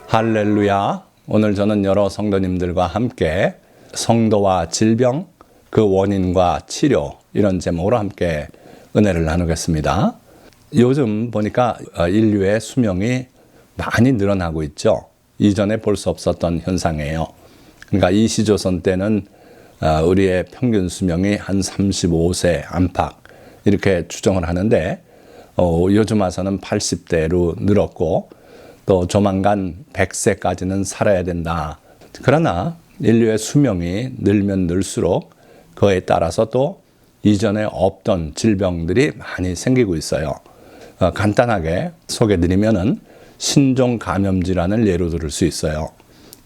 할렐루야. 오늘 저는 여러 성도님들과 함께 성도와 질병, 그 원인과 치료 이런 제목으로 함께 은혜를 나누겠습니다. 요즘 보니까 인류의 수명이 많이 늘어나고 있죠. 이전에 볼 수 없었던 현상이에요. 그러니까 이시조선 때는 우리의 평균 수명이 한 35세 안팎 이렇게 추정을 하는데 요즘 와서는 80대로 늘었고 또 조만간 100세까지는 살아야 된다. 그러나 인류의 수명이 늘면 늘수록 그에 따라서 또 이전에 없던 질병들이 많이 생기고 있어요. 간단하게 소개드리면은 신종 감염 질환을 예로 들을 수 있어요.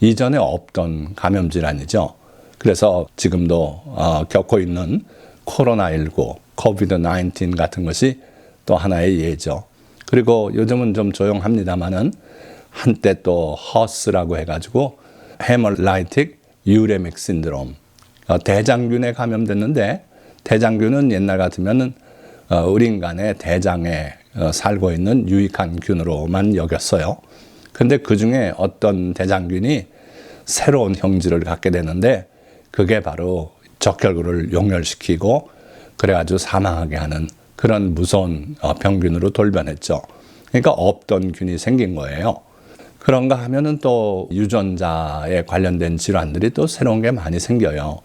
이전에 없던 감염 질환이죠. 그래서 지금도 겪고 있는 코로나19, 코비드-19 같은 것이 또 하나의 예죠. 그리고 요즘은 좀 조용합니다만은 한때 또 허스라고 해가지고 헤멀라이틱 유레믹 신드롬, 대장균에 감염됐는데 대장균은 옛날 같으면은 우리 인간의 대장에 살고 있는 유익한 균으로만 여겼어요. 근데 그 중에 어떤 대장균이 새로운 형질을 갖게 되는데 그게 바로 적혈구를 용혈시키고 그래가지고 사망하게 하는 그런 무서운 병균으로 돌변했죠. 그러니까 없던 균이 생긴 거예요. 그런가 하면은 또 유전자에 관련된 질환들이 또 새로운 게 많이 생겨요.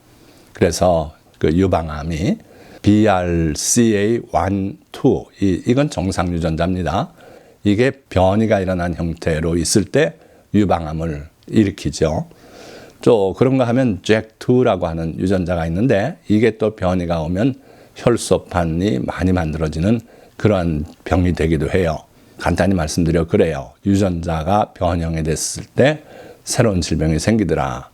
그래서 그 유방암이 BRCA1, 2 이건 정상 유전자입니다. 이게 변이가 일어난 형태로 있을 때 유방암을 일으키죠. 또 그런가 하면 JAK2라고 하는 유전자가 있는데 이게 또 변이가 오면 혈소판이 많이 만들어지는 그러한 병이 되기도 해요. 간단히 말씀드려 그래요. 유전자가 변형이 됐을 때 새로운 질병이 생기더라.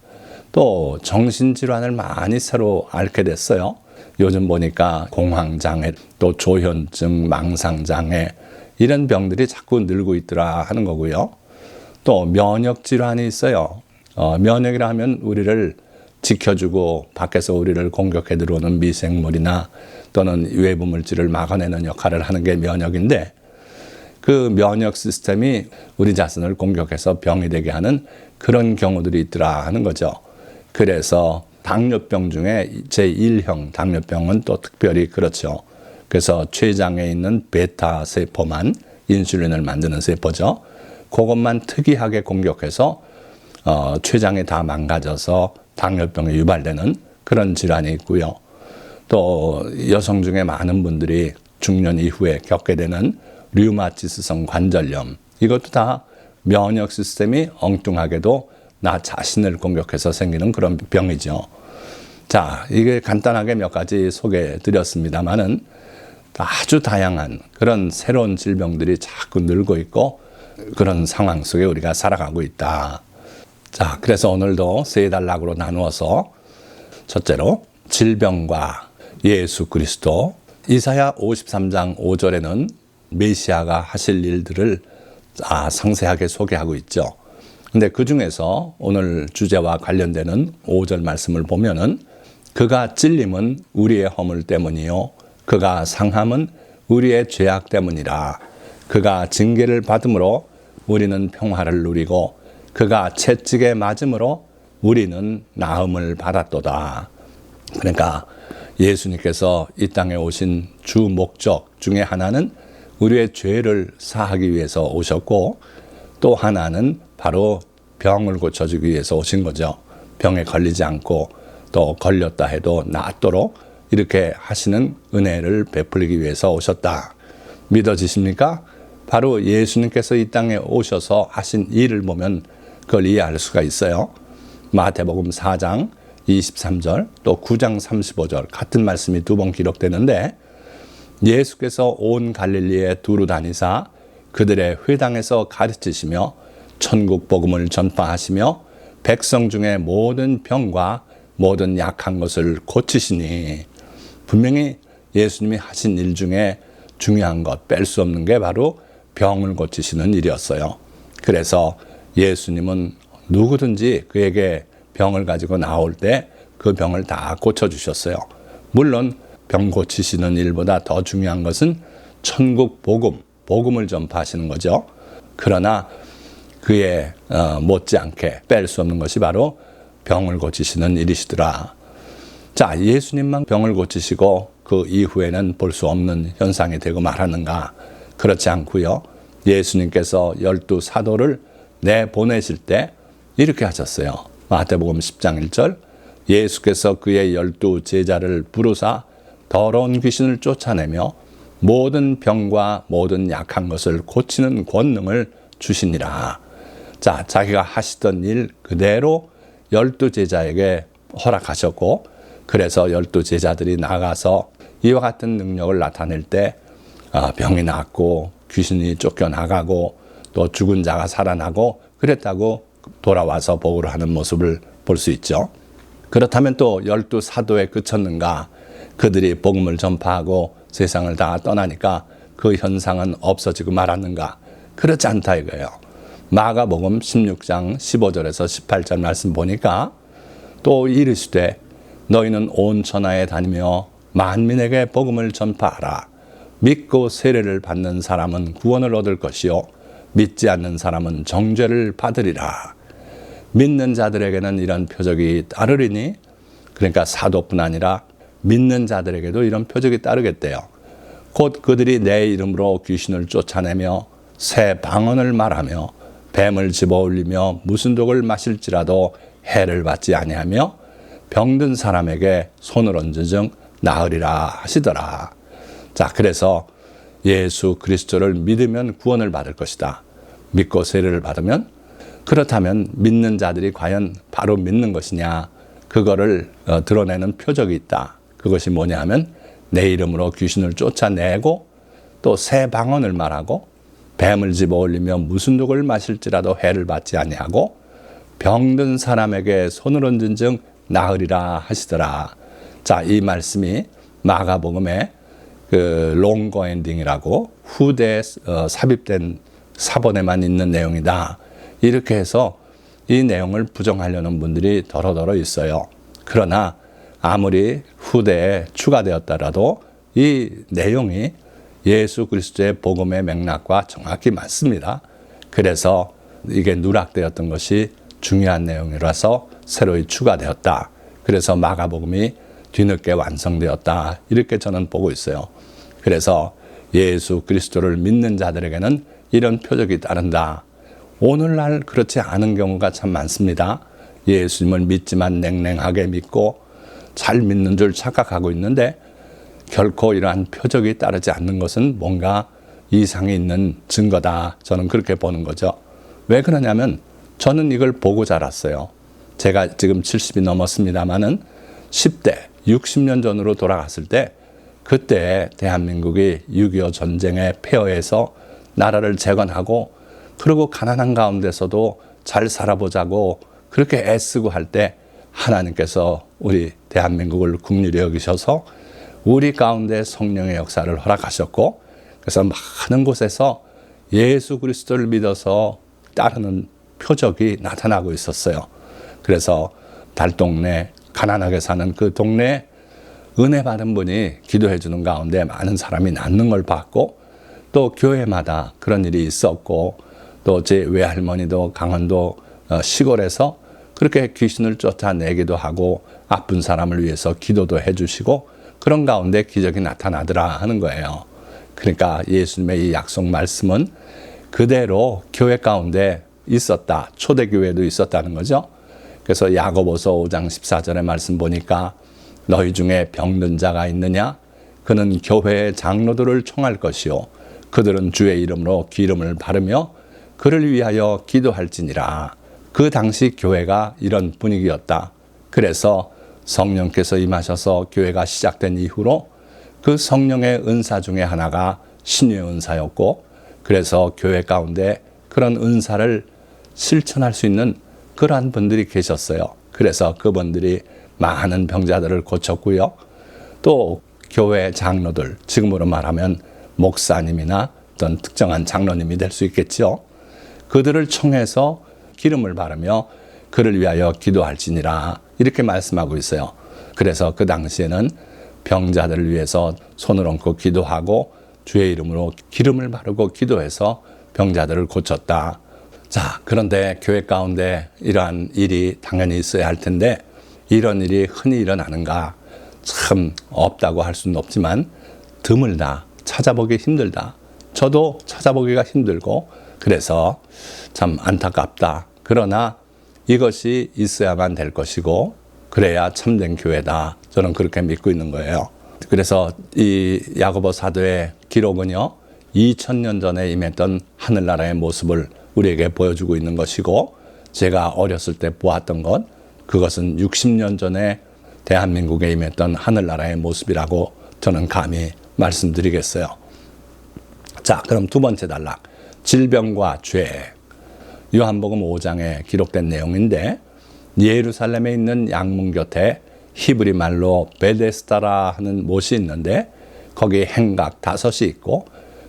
또 정신질환을 많이 새로 앓게 됐어요. 요즘 보니까 공황장애, 또 조현증, 망상장애 이런 병들이 자꾸 늘고 있더라 하는 거고요. 또 면역질환이 있어요. 면역이라 하면 우리를 지켜주고 밖에서 우리를 공격해 들어오는 미생물이나 또는 외부 물질을 막아내는 역할을 하는 게 면역인데 그 면역 시스템이 우리 자신을 공격해서 병이 되게 하는 그런 경우들이 있더라 하는 거죠. 그래서 당뇨병 중에 제1형 당뇨병은 또 특별히 그렇죠. 그래서 췌장에 있는 베타 세포만 인슐린을 만드는 세포죠. 그것만 특이하게 공격해서 췌장이 다 망가져서 당뇨병에 유발되는 그런 질환이 있고요. 또 여성 중에 많은 분들이 중년 이후에 겪게 되는 류마티스성 관절염, 이것도 다 면역 시스템이 엉뚱하게도 나 자신을 공격해서 생기는 그런 병이죠. 자, 이게 간단하게 몇 가지 소개해 드렸습니다만은 아주 다양한 그런 새로운 질병들이 자꾸 늘고 있고 그런 상황 속에 우리가 살아가고 있다. 자, 그래서 오늘도 세 단락으로 나누어서 첫째로 질병과 예수 그리스도, 이사야 53장 5절에는 메시아가 하실 일들을 상세하게 소개하고 있죠. 근데 그 중에서 오늘 주제와 관련되는 5절 말씀을 보면은 그가 찔림은 우리의 허물 때문이요 그가 상함은 우리의 죄악 때문이라. 그가 징계를 받음으로 우리는 평화를 누리고 그가 채찍에 맞음으로 우리는 나음을 받았도다. 그러니까 예수님께서 이 땅에 오신 주 목적 중에 하나는 우리의 죄를 사하기 위해서 오셨고 또 하나는 바로 병을 고쳐주기 위해서 오신 거죠. 병에 걸리지 않고 또 걸렸다 해도 낫도록 이렇게 하시는 은혜를 베풀기 위해서 오셨다. 믿어지십니까? 바로 예수님께서 이 땅에 오셔서 하신 일을 보면 그걸 이해할 수가 있어요. 마태복음 4장 23절 또 9장 35절 같은 말씀이 두 번 기록되는데 예수께서 온 갈릴리에 두루 다니사 그들의 회당에서 가르치시며 천국 복음을 전파하시며 백성 중에 모든 병과 모든 약한 것을 고치시니. 분명히 예수님이 하신 일 중에 중요한 것, 뺄 수 없는 게 바로 병을 고치시는 일이었어요. 그래서 예수님은 누구든지 그에게 병을 가지고 나올 때 그 병을 다 고쳐주셨어요. 물론 병 고치시는 일보다 더 중요한 것은 천국 복음, 복음을 전파하시는 거죠. 그러나 그의 못지않게 뺄 수 없는 것이 바로 병을 고치시는 일이시더라. 자, 예수님만 병을 고치시고 그 이후에는 볼 수 없는 현상이 되고 말하는가? 그렇지 않고요. 예수님께서 12사도를 내보내실 때 이렇게 하셨어요. 마태복음 10장 1절, 예수께서 그의 12제자를 부르사 더러운 귀신을 쫓아내며 모든 병과 모든 약한 것을 고치는 권능을 주시니라. 자, 자기가 하시던 일 그대로 12제자에게 허락하셨고, 그래서 12제자들이 나가서 이와 같은 능력을 나타낼 때 병이 낫고 귀신이 쫓겨나가고 또 죽은 자가 살아나고 그랬다고 돌아와서 보고를 하는 모습을 볼 수 있죠. 그렇다면 또 12사도에 그쳤는가? 그들이 복음을 전파하고 세상을 다 떠나니까 그 현상은 없어지고 말았는가? 그렇지 않다 이거예요. 마가복음 16장 15절에서 18절 말씀 보니까 또 이르시되 너희는 온 천하에 다니며 만민에게 복음을 전파하라. 믿고 세례를 받는 사람은 구원을 얻을 것이요 믿지 않는 사람은 정죄를 받으리라. 믿는 자들에게는 이런 표적이 따르리니, 그러니까 사도뿐 아니라 믿는 자들에게도 이런 표적이 따르겠대요. 곧 그들이 내 이름으로 귀신을 쫓아내며 새 방언을 말하며 뱀을 집어올리며 무슨 독을 마실지라도 해를 받지 아니하며 병든 사람에게 손을 얹은 즉 나으리라 하시더라. 자, 그래서 예수 그리스도를 믿으면 구원을 받을 것이다. 믿고 세례를 받으면, 그렇다면 믿는 자들이 과연 바로 믿는 것이냐, 그거를 드러내는 표적이 있다. 그것이 뭐냐 하면 내 이름으로 귀신을 쫓아내고 또 새 방언을 말하고 뱀을 집어올리며 무슨 독을 마실지라도 해를 받지 아니하고 병든 사람에게 손을 얹은 즉 나으리라 하시더라. 자, 이 말씀이 마가복음의 그 롱거 엔딩이라고 후대에 삽입된 사본에만 있는 내용이다. 이렇게 해서 이 내용을 부정하려는 분들이 더러더러 있어요. 그러나 아무리 후대에 추가되었더라도 이 내용이 예수 그리스도의 복음의 맥락과 정확히 맞습니다. 그래서 이게 누락되었던 것이 중요한 내용이라서 새로이 추가되었다. 그래서 마가복음이 뒤늦게 완성되었다. 이렇게 저는 보고 있어요. 그래서 예수 그리스도를 믿는 자들에게는 이런 표적이 따른다. 오늘날 그렇지 않은 경우가 참 많습니다. 예수님을 믿지만 냉랭하게 믿고 잘 믿는 줄 착각하고 있는데 결코 이러한 표적이 따르지 않는 것은 뭔가 이상이 있는 증거다. 저는 그렇게 보는 거죠. 왜 그러냐면 저는 이걸 보고 자랐어요. 제가 지금 70이 넘었습니다마는 10대, 60년 전으로 돌아갔을 때 그때 대한민국이 6.25 전쟁의 폐허에서 나라를 재건하고 그리고 가난한 가운데서도 잘 살아보자고 그렇게 애쓰고 할 때 하나님께서 우리 대한민국을 긍휼히 여기셔서 우리 가운데 성령의 역사를 허락하셨고, 그래서 많은 곳에서 예수 그리스도를 믿어서 따르는 표적이 나타나고 있었어요. 그래서 달동네, 가난하게 사는 그 동네에 은혜 받은 분이 기도해 주는 가운데 많은 사람이 낫는 걸 봤고, 또 교회마다 그런 일이 있었고, 또 제 외할머니도 강원도 시골에서 그렇게 귀신을 쫓아내기도 하고 아픈 사람을 위해서 기도도 해주시고 그런 가운데 기적이 나타나더라 하는 거예요. 그러니까 예수님의 이 약속 말씀은 그대로 교회 가운데 있었다. 초대교회도 있었다는 거죠. 그래서 야고보서 5장 14절의 말씀 보니까 너희 중에 병든 자가 있느냐? 그는 교회의 장로들을 청할 것이요 그들은 주의 이름으로 기름을 바르며 그를 위하여 기도할지니라. 그 당시 교회가 이런 분위기였다. 그래서 성령께서 임하셔서 교회가 시작된 이후로 그 성령의 은사 중에 하나가 신유의 은사였고, 그래서 교회 가운데 그런 은사를 실천할 수 있는 그러한 분들이 계셨어요. 그래서 그분들이 많은 병자들을 고쳤고요. 또 교회 장로들, 지금으로 말하면 목사님이나 어떤 특정한 장로님이 될 수 있겠죠. 그들을 청해서 기름을 바르며 그를 위하여 기도할지니라 이렇게 말씀하고 있어요. 그래서 그 당시에는 병자들을 위해서 손을 얹고 기도하고 주의 이름으로 기름을 바르고 기도해서 병자들을 고쳤다. 자, 그런데 교회 가운데 이러한 일이 당연히 있어야 할 텐데 이런 일이 흔히 일어나는가? 참 없다고 할 수는 없지만 드물다, 찾아보기 힘들다. 저도 찾아보기가 힘들고 그래서 참 안타깝다. 그러나 이것이 있어야만 될 것이고 그래야 참된 교회다. 저는 그렇게 믿고 있는 거예요. 그래서 이 야고보 사도의 기록은요, 2000년 전에 임했던 하늘나라의 모습을 우리에게 보여주고 있는 것이고, 제가 어렸을 때 보았던 것, 그것은 60년 전에 대한민국에 임했던 하늘나라의 모습이라고 저는 감히 말씀드리겠어요. 자, 그럼 두 번째 단락, 질병과 죄. 요한복음 5장에 기록된 내용인데, 예루살렘에 있는 양문 곁에 히브리 말로 베데스다라 하는 못이 있는데 거기 행각 5이 있고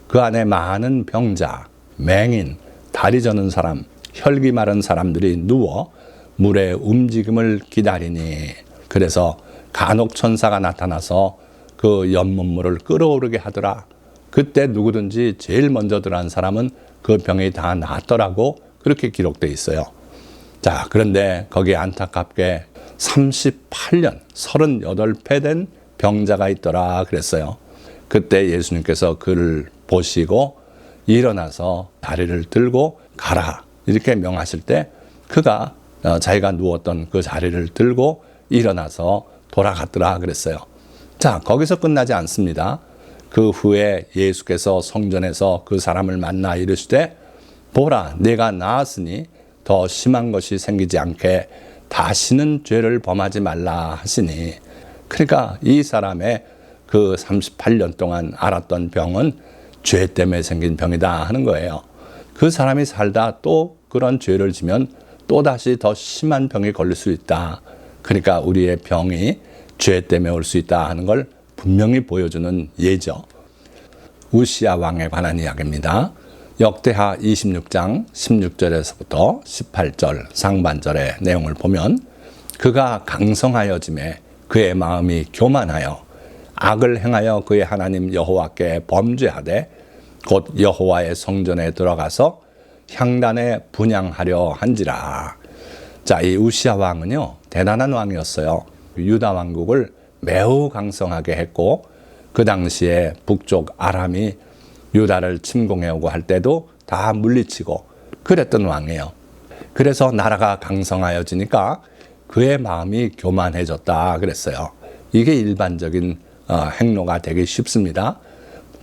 그 안에 많은 병자, 맹인, 다리 저는 사람, 혈기 마른 사람들이 누워 물의 움직임을 기다리니, 그래서 간혹 천사가 나타나서 그 연못물을 끓어오르게 하더라. 그때 누구든지 제일 먼저 들어간 사람은 그 병이 다 나았더라고. 그렇게 기록되어 있어요. 자, 그런데 거기에 안타깝게 38년, 38회 된 병자가 있더라 그랬어요. 그때 예수님께서 그를 보시고 일어나서 다리를 들고 가라 이렇게 명하실 때 그가 자기가 누웠던 그 자리를 들고 일어나서 돌아갔더라 그랬어요. 자, 거기서 끝나지 않습니다. 그 후에 예수께서 성전에서 그 사람을 만나 이르시되 보라, 내가 나았으니 더 심한 것이 생기지 않게 다시는 죄를 범하지 말라 하시니, 그러니까 이 사람의 그 38년 동안 앓았던 병은 죄 때문에 생긴 병이다 하는 거예요. 그 사람이 살다 또 그런 죄를 지면 또다시 더 심한 병이 걸릴 수 있다. 그러니까 우리의 병이 죄 때문에 올 수 있다 하는 걸 분명히 보여주는 예죠. 우시야 왕에 관한 이야기입니다. 역대하 26장 16절에서부터 18절 상반절의 내용을 보면 그가 강성하여짐에 그의 마음이 교만하여 악을 행하여 그의 하나님 여호와께 범죄하되 곧 여호와의 성전에 들어가서 향단에 분향하려 한지라. 자, 이 우시야 왕은요, 대단한 왕이었어요. 유다 왕국을 매우 강성하게 했고 그 당시에 북쪽 아람이 유다를 침공해오고 할 때도 다 물리치고 그랬던 왕이에요. 그래서 나라가 강성하여지니까 그의 마음이 교만해졌다 그랬어요. 이게 일반적인 행로가 되기 쉽습니다.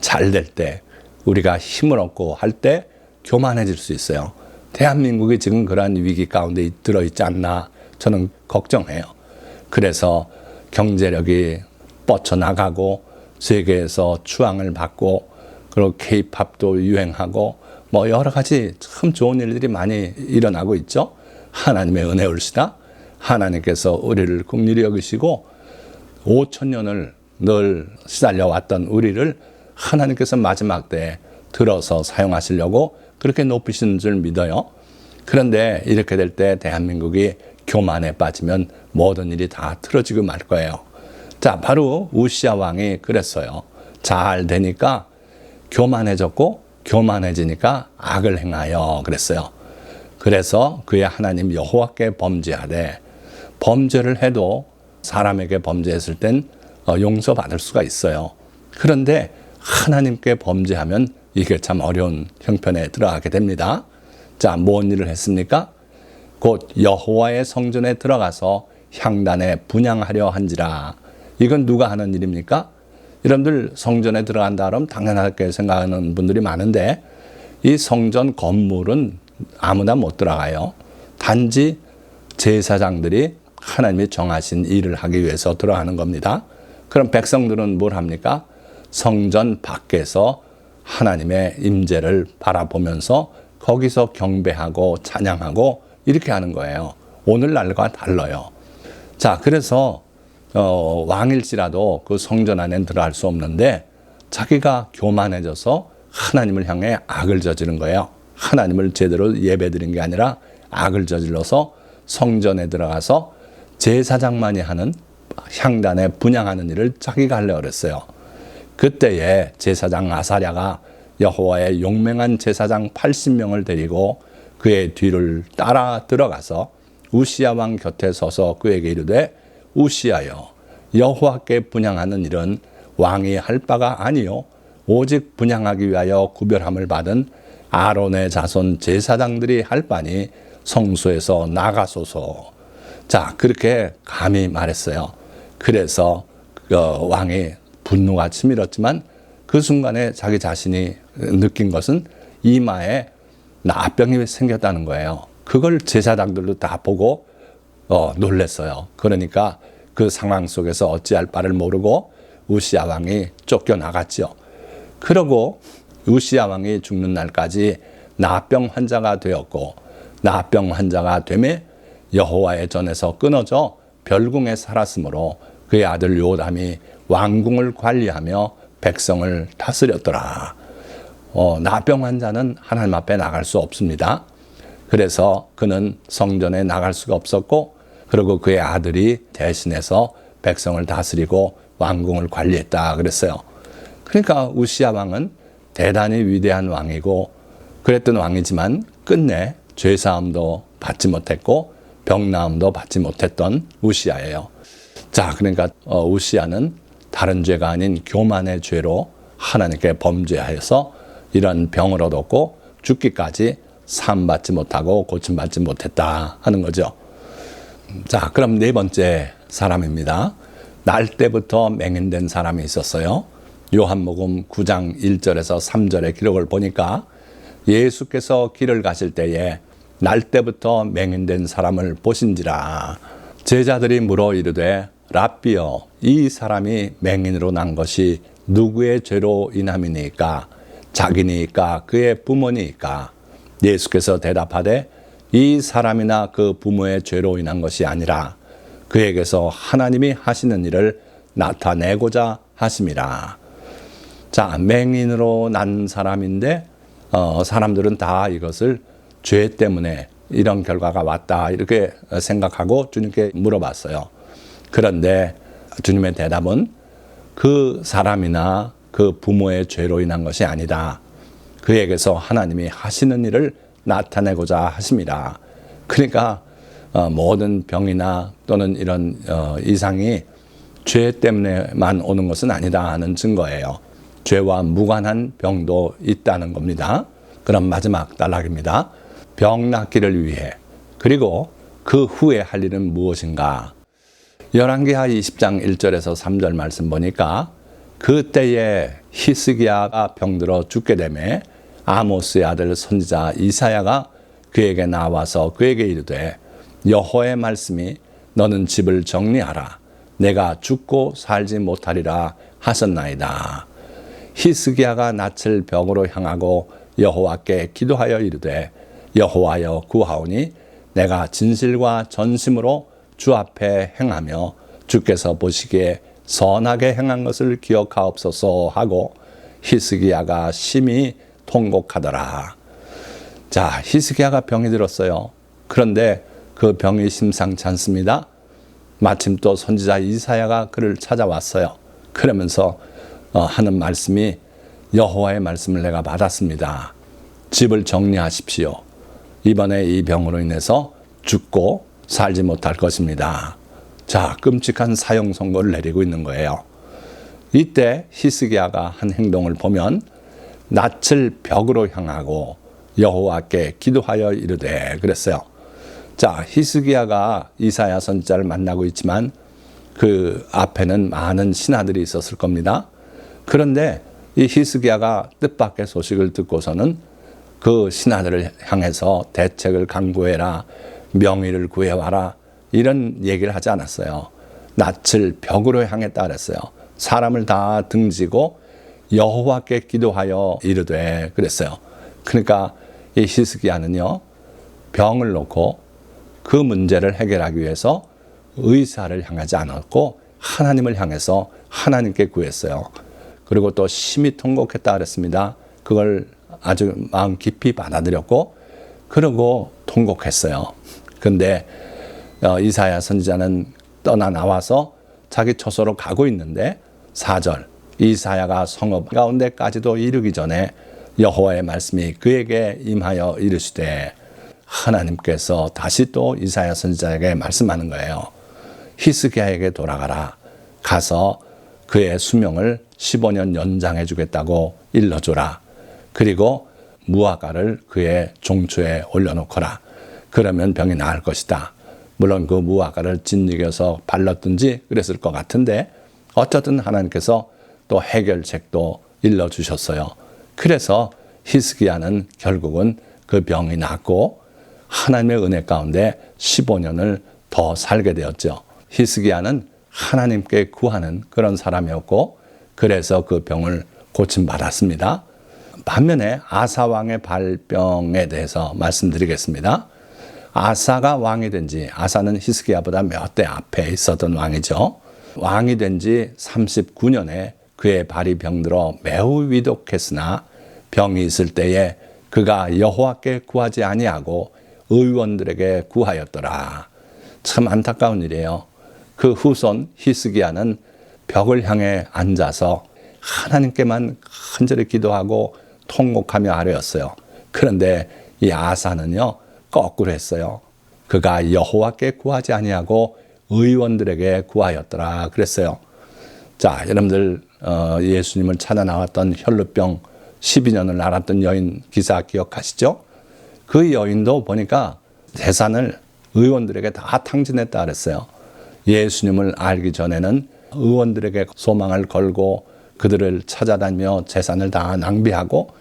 잘 될 때, 우리가 힘을 얻고 할 때 교만해질 수 있어요. 대한민국이 지금 그러한 위기 가운데 들어있지 않나 저는 걱정해요. 그래서 경제력이 뻗쳐나가고 세계에서 추앙을 받고 그리고 K-팝도 유행하고 뭐 여러 가지 참 좋은 일들이 많이 일어나고 있죠. 하나님의 은혜올시다. 하나님께서 우리를 긍휼히 여기시고 5,000년을 늘 시달려왔던 우리를 하나님께서 마지막 때에 들어서 사용하시려고 그렇게 높이시는 줄 믿어요. 그런데 이렇게 될 때 대한민국이 교만에 빠지면 모든 일이 다 틀어지고 말 거예요. 자, 바로 우시야 왕이 그랬어요. 잘 되니까 교만해졌고 교만해지니까 악을 행하여 그랬어요. 그래서 그의 하나님 여호와께 범죄하되, 범죄를 해도 사람에게 범죄했을 땐 용서받을 수가 있어요. 그런데 하나님께 범죄하면 이게 참 어려운 형편에 들어가게 됩니다. 자, 뭔 일을 했습니까? 곧 여호와의 성전에 들어가서 향단에 분향하려 한지라. 이건 누가 하는 일입니까? 여러분들 성전에 들어간다 그러면 당연하게 생각하는 분들이 많은데 이 성전 건물은 아무나 못 들어가요. 단지 제사장들이 하나님이 정하신 일을 하기 위해서 들어가는 겁니다. 그럼 백성들은 뭘 합니까? 성전 밖에서 하나님의 임재를 바라보면서 거기서 경배하고 찬양하고 이렇게 하는 거예요. 오늘날과 달라요. 자, 그래서 왕일지라도 그 성전 안에 들어갈 수 없는데 자기가 교만해져서 하나님을 향해 악을 저지른 거예요. 하나님을 제대로 예배드린 게 아니라 악을 저질러서 성전에 들어가서 제사장만이 하는 향단에 분향하는 일을 자기가 하려고 그랬어요. 그때에 제사장 아사랴가 여호와의 용맹한 제사장 80명을 데리고 그의 뒤를 따라 들어가서 우시야 왕 곁에 서서 그에게 이르되 우시야여 여호와께 분향하는 일은 왕이 할 바가 아니요 오직 분향하기 위하여 구별함을 받은 아론의 자손 제사장들이 할 바니 성소에서 나가소서. 자, 그렇게 감히 말했어요. 그래서 왕이 분노가 치밀었지만 그 순간에 자기 자신이 느낀 것은 이마에 나병이 생겼다는 거예요. 그걸 제사장들도 다 보고 놀랬어요. 그러니까 그 상황 속에서 어찌할 바를 모르고 우시야 왕이 쫓겨나갔죠. 그러고 우시야 왕이 죽는 날까지 나병 환자가 되었고 나병 환자가 되매 여호와의 전에서 끊어져 별궁에 살았으므로 그의 아들 요담이 왕궁을 관리하며 백성을 다스렸더라. 나병 환자는 하나님 앞에 나갈 수 없습니다. 그래서 그는 성전에 나갈 수가 없었고 그리고 그의 아들이 대신해서 백성을 다스리고 왕궁을 관리했다 그랬어요. 그러니까 우시야 왕은 대단히 위대한 왕이고 그랬던 왕이지만 끝내 죄사함도 받지 못했고 병나음도 받지 못했던 우시야예요. 자, 그러니까 우시야는 다른 죄가 아닌 교만의 죄로 하나님께 범죄하여서 이런 병을 얻었고 죽기까지 사함받지 못하고 고침받지 못했다 하는 거죠. 자, 그럼 네 번째 사람입니다. 날 때부터 맹인된 사람이 있었어요. 요한복음 9장 1절에서 3절의 기록을 보니까 예수께서 길을 가실 때에 날 때부터 맹인된 사람을 보신지라. 제자들이 물어 이르되 랍비여 이 사람이 맹인으로 난 것이 누구의 죄로 인함이니까 자기니까 그의 부모니까. 예수께서 대답하되 이 사람이나 그 부모의 죄로 인한 것이 아니라 그에게서 하나님이 하시는 일을 나타내고자 하심이라. 자, 맹인으로 난 사람인데 사람들은 다 이것을 죄 때문에 이런 결과가 왔다 이렇게 생각하고 주님께 물어봤어요. 그런데 주님의 대답은 그 사람이나 그 부모의 죄로 인한 것이 아니다. 그에게서 하나님이 하시는 일을 나타내고자 하심이라. 그러니까 모든 병이나 또는 이런 이상이 죄 때문에만 오는 것은 아니다 하는 증거예요. 죄와 무관한 병도 있다는 겁니다. 그럼 마지막 단락입니다. 병 낫기를 위해 그리고 그 후에 할 일은 무엇인가? 열왕기하 20장 1절에서 3절 말씀 보니까 그때에 히스기야가 병들어 죽게 되매 아모스의 아들 선지자 이사야가 그에게 나와서 그에게 이르되 여호와의 말씀이 너는 집을 정리하라 내가 죽고 살지 못하리라 하셨나이다. 히스기야가 낯을 벽으로 향하고 여호와께 기도하여 이르되 여호와여 구하오니 내가 진실과 전심으로 주 앞에 행하며 주께서 보시기에 선하게 행한 것을 기억하옵소서 하고 히스기야가 심히 통곡하더라. 자, 히스기야가 병이 들었어요. 그런데 그 병이 심상치 않습니다. 마침 또 선지자 이사야가 그를 찾아왔어요. 그러면서 하는 말씀이 여호와의 말씀을 내가 받았습니다. 집을 정리하십시오. 이번에 이 병으로 인해서 죽고 살지 못할 것입니다. 자, 끔찍한 사형 선고를 내리고 있는 거예요. 이때 히스기야가 한 행동을 보면 낯을 벽으로 향하고 여호와께 기도하여 이르되 그랬어요. 자, 히스기야가 이사야 선지자를 만나고 있지만 그 앞에는 많은 신하들이 있었을 겁니다. 그런데 이 히스기야가 뜻밖의 소식을 듣고서는 그 신하들을 향해서 대책을 강구해라, 명의를 구해와라 이런 얘기를 하지 않았어요. 낯을 벽으로 향했다 그랬어요. 사람을 다 등지고 여호와께 기도하여 이르되 그랬어요. 그러니까 이 히스기야는요 병을 놓고 그 문제를 해결하기 위해서 의사를 향하지 않았고 하나님을 향해서 하나님께 구했어요. 그리고 또 심히 통곡했다 그랬습니다. 그걸 아주 마음 깊이 받아들였고 그러고 통곡했어요. 그런데 이사야 선지자는 떠나 나와서 자기 처소로 가고 있는데 4절 이사야가 성읍 가운데까지도 이르기 전에 여호와의 말씀이 그에게 임하여 이르시되 하나님께서 다시 또 이사야 선지자에게 말씀하는 거예요. 히스기야에게 돌아가라. 가서 그의 수명을 15년 연장해 주겠다고 일러줘라. 그리고 무화과를 그의 종초에 올려놓거라. 그러면 병이 나을 것이다. 물론 그 무화과를 짓이겨서 발랐든지 그랬을 것 같은데 어쨌든 하나님께서 또 해결책도 일러주셨어요. 그래서 히스기야는 결국은 그 병이 낫고 하나님의 은혜 가운데 15년을 더 살게 되었죠. 히스기야는 하나님께 구하는 그런 사람이었고 그래서 그 병을 고침받았습니다. 반면에 아사 왕의 발병에 대해서 말씀드리겠습니다. 아사가 왕이 된 지, 아사는 히스기야보다 몇 대 앞에 있었던 왕이죠. 왕이 된 지 39년에 그의 발이 병들어 매우 위독했으나 병이 있을 때에 그가 여호와께 구하지 아니하고 의원들에게 구하였더라. 참 안타까운 일이에요. 그 후손 히스기야는 벽을 향해 앉아서 하나님께만 간절히 기도하고 통곡하며 아뢰었어요. 그런데 이 아사는요 거꾸로 했어요. 그가 여호와께 구하지 아니하고 의원들에게 구하였더라 그랬어요. 자, 여러분들 예수님을 찾아 나왔던 혈루병 12년을 앓았던 여인 기사 기억하시죠? 그 여인도 보니까 재산을 의원들에게 다 탕진했다 그랬어요. 예수님을 알기 전에는 의원들에게 소망을 걸고 그들을 찾아다니며 재산을 다 낭비하고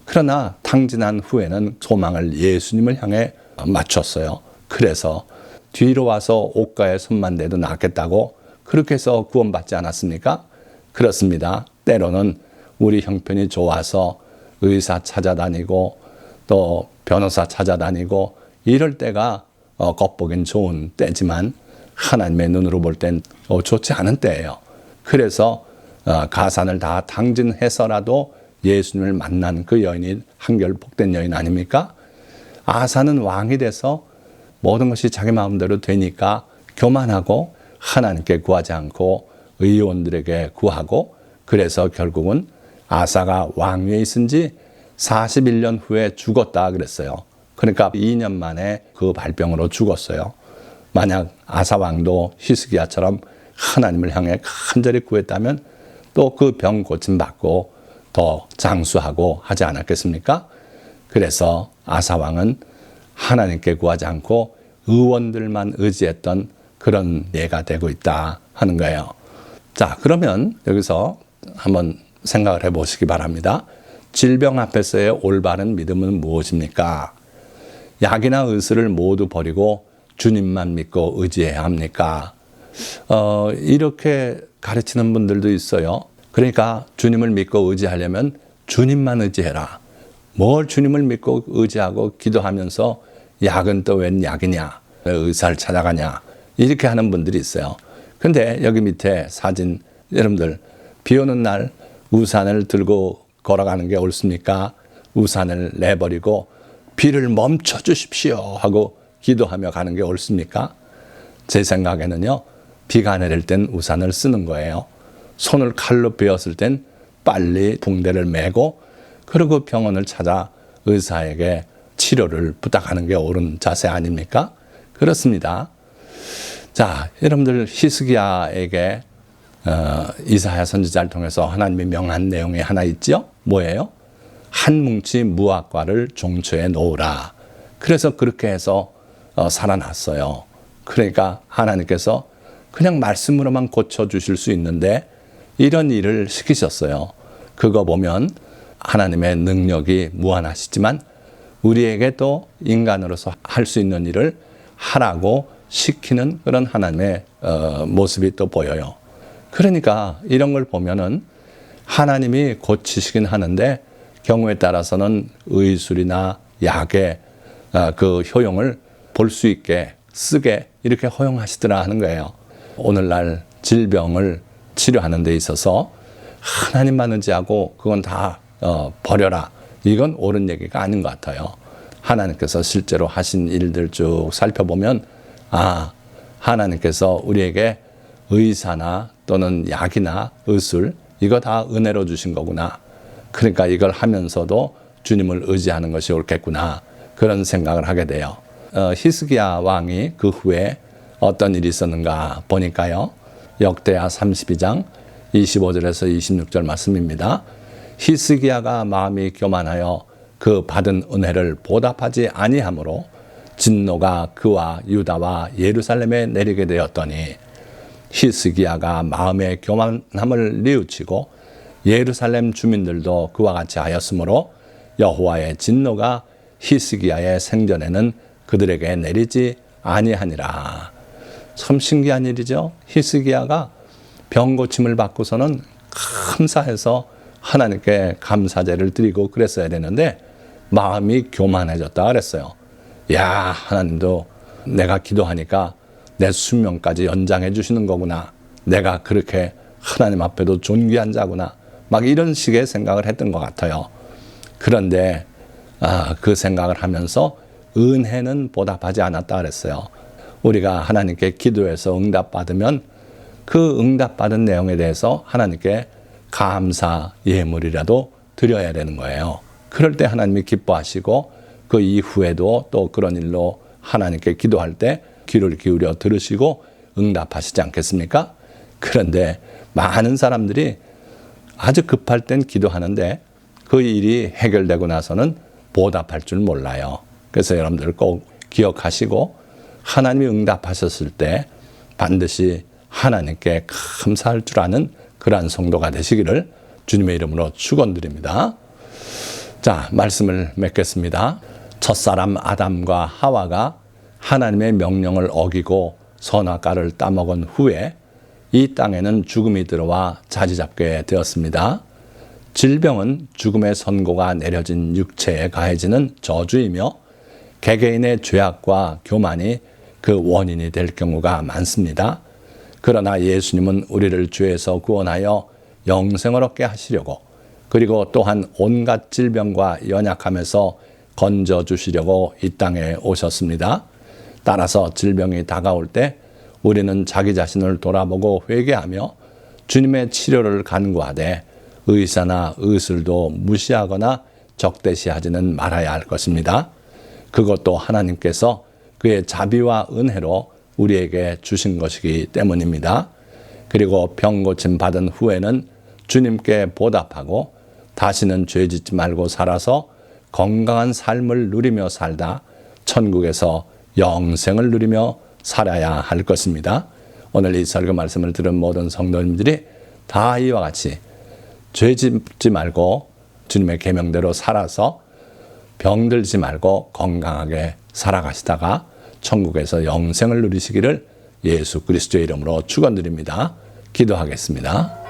그러나 탕진한 후에는 소망을 예수님을 향해 맞췄어요. 그래서 뒤로 와서 옷가에 손만 대도 낫겠다고 그렇게 해서 구원받지 않았습니까? 그렇습니다. 때로는 우리 형편이 좋아서 의사 찾아다니고 또 변호사 찾아다니고 이럴 때가 겉보긴 좋은 때지만 하나님의 눈으로 볼 땐 좋지 않은 때예요. 그래서 가산을 다 탕진해서라도 예수님을 만난 그 여인이 한결 복된 여인 아닙니까? 아사는 왕이 돼서 모든 것이 자기 마음대로 되니까 교만하고 하나님께 구하지 않고 의원들에게 구하고 그래서 결국은 아사가 왕위에 있은 지 41년 후에 죽었다 그랬어요. 그러니까 2년 만에 그 발병으로 죽었어요. 만약 아사 왕도 히스기야처럼 하나님을 향해 간절히 구했다면 또 그 병 고침받고 더 장수하고 하지 않았겠습니까? 그래서 아사 왕은 하나님께 구하지 않고 의원들만 의지했던 그런 예가 되고 있다 하는 거예요. 자, 그러면 여기서 한번 생각을 해보시기 바랍니다. 질병 앞에서의 올바른 믿음은 무엇입니까? 약이나 의술을 모두 버리고 주님만 믿고 의지해야 합니까? 이렇게 가르치는 분들도 있어요. 그러니까 주님을 믿고 의지하려면 주님만 의지해라. 뭘 주님을 믿고 의지하고 기도하면서 약은 또 웬 약이냐? 왜 의사를 찾아가냐? 이렇게 하는 분들이 있어요. 근데 여기 밑에 사진, 여러분들 비 오는 날 우산을 들고 걸어가는 게 옳습니까? 우산을 내버리고 비를 멈춰 주십시오 하고 기도하며 가는 게 옳습니까? 제 생각에는요, 비가 내릴 땐 우산을 쓰는 거예요. 손을 칼로 베었을 땐 빨리 붕대를 메고 그리고 병원을 찾아 의사에게 치료를 부탁하는 게 옳은 자세 아닙니까? 그렇습니다. 자, 여러분들 히스기야에게 이사야 선지자를 통해서 하나님이 명한 내용이 하나 있죠? 뭐예요? 한 뭉치 무화과를 종초에 놓으라. 그래서 그렇게 해서 살아났어요. 그러니까 하나님께서 그냥 말씀으로만 고쳐주실 수 있는데 이런 일을 시키셨어요. 그거 보면 하나님의 능력이 무한하시지만 우리에게 또 인간으로서 할 수 있는 일을 하라고 시키는 그런 하나님의 모습이 또 보여요. 그러니까 이런 걸 보면은 하나님이 고치시긴 하는데 경우에 따라서는 의술이나 약의 그 효용을 볼 수 있게 쓰게 이렇게 허용하시더라 하는 거예요. 오늘날 질병을 치료하는 데 있어서 하나님만 의지하고 그건 다 버려라. 이건 옳은 얘기가 아닌 것 같아요. 하나님께서 실제로 하신 일들 쭉 살펴보면 하나님께서 우리에게 의사나 또는 약이나 의술 이거 다 은혜로 주신 거구나. 그러니까 이걸 하면서도 주님을 의지하는 것이 옳겠구나. 그런 생각을 하게 돼요. 히스기야 왕이 그 후에 어떤 일이 있었는가 보니까요. 역대하 32장 25절에서 26절 말씀입니다. 히스기야가 마음이 교만하여 그 받은 은혜를 보답하지 아니하므로 진노가 그와 유다와 예루살렘에 내리게 되었더니 히스기야가 마음의 교만함을 뉘우치고 예루살렘 주민들도 그와 같이 하였으므로 여호와의 진노가 히스기야의 생전에는 그들에게 내리지 아니하니라. 참 신기한 일이죠. 히스기야가 병 고침을 받고서는 감사해서 하나님께 감사제를 드리고 그랬어야 되는데 마음이 교만해졌다 그랬어요. 야, 하나님도 내가 기도하니까 내 수명까지 연장해 주시는 거구나. 내가 그렇게 하나님 앞에도 존귀한 자구나. 막 이런 식의 생각을 했던 것 같아요. 그런데 그 생각을 하면서 은혜는 보답하지 않았다 그랬어요. 우리가 하나님께 기도해서 응답받으면 그 응답받은 내용에 대해서 하나님께 감사 예물이라도 드려야 되는 거예요. 그럴 때 하나님이 기뻐하시고 그 이후에도 또 그런 일로 하나님께 기도할 때 귀를 기울여 들으시고 응답하시지 않겠습니까? 그런데 많은 사람들이 아주 급할 땐 기도하는데 그 일이 해결되고 나서는 보답할 줄 몰라요. 그래서 여러분들 꼭 기억하시고 하나님이 응답하셨을 때 반드시 하나님께 감사할 줄 아는 그러한 성도가 되시기를 주님의 이름으로 축원드립니다. 자, 말씀을 맺겠습니다. 첫사람 아담과 하와가 하나님의 명령을 어기고 선악과를 따먹은 후에 이 땅에는 죽음이 들어와 자리 잡게 되었습니다. 질병은 죽음의 선고가 내려진 육체에 가해지는 저주이며 개개인의 죄악과 교만이 그 원인이 될 경우가 많습니다. 그러나 예수님은 우리를 죄에서 구원하여 영생을 얻게 하시려고 그리고 또한 온갖 질병과 연약함에서 건져주시려고 이 땅에 오셨습니다. 따라서 질병이 다가올 때 우리는 자기 자신을 돌아보고 회개하며 주님의 치료를 간구하되 의사나 의술도 무시하거나 적대시하지는 말아야 할 것입니다. 그것도 하나님께서 그의 자비와 은혜로 우리에게 주신 것이기 때문입니다. 그리고 병 고침 받은 후에는 주님께 보답하고 다시는 죄 짓지 말고 살아서 건강한 삶을 누리며 살다 천국에서 영생을 누리며 살아야 할 것입니다. 오늘 이 설교 말씀을 들은 모든 성도님들이 다 이와 같이 죄 짓지 말고 주님의 계명대로 살아서 병들지 말고 건강하게 살아가시다가 천국에서 영생을 누리시기를 예수 그리스도의 이름으로 축원드립니다. 기도하겠습니다.